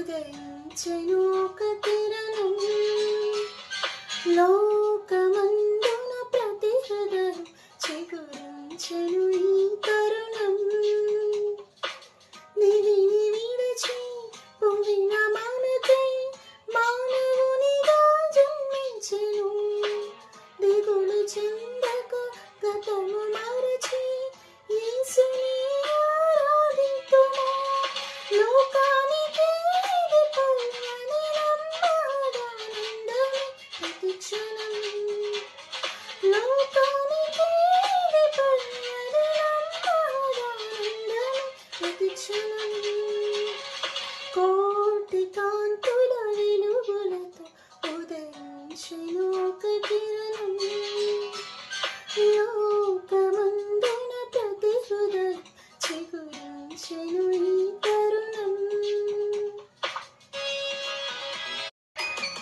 ఉదయించెను ఒక కిరణం, లోకమందున ప్రతి హృదయం చిగురించెను ఈ తరుణం. నిధిని విడిచి పొంగిన మనకై మానవునిగా జన్మించెను. దిగులు చెందక గతము మరచి యేసుని ఆరాధింతుము. లోకానికి ఇది పల్లని నమ్మదానందమే ప్రతి క్షణం. లోకానికి ఇది పల్లని నమ్మదానందమే ప్రతి క్షణం. కోటి కాంతుల వెలుగులతో ఉదయించెను ఒక కిరణం, లోకమందున ప్రతి హృదయం చిగురించెను ఈ తరుణం.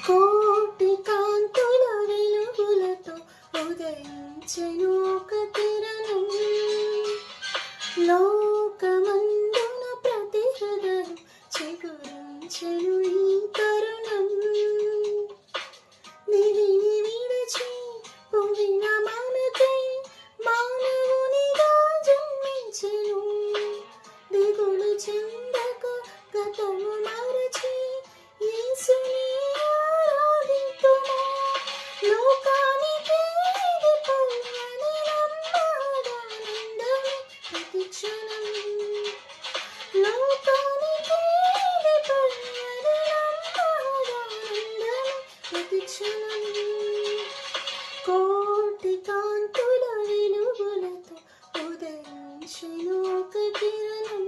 కోటి కాంతుల వెలుగులతో ఉదయించెను ఒక కిరణం, లోకమందున ప్రతి హృదయం చిగురించెను ఈ తరుణం. నిధిని విడిచి పొంగిన మనకై మానవునిగా జన్మించెను. దిగులు చెందక గతము మరచి యేసుని ఆరాధింతుము. లోకానికి ఇది పల్లని నమ్మదానందమే ప్రతి క్షణం. లోకానికి ఇది పల్లని నమ్మదానందమే ప్రతి క్షణం. కోటి కాంతుల వెలుగులతో ఉదయించెను ఒక కిరణం,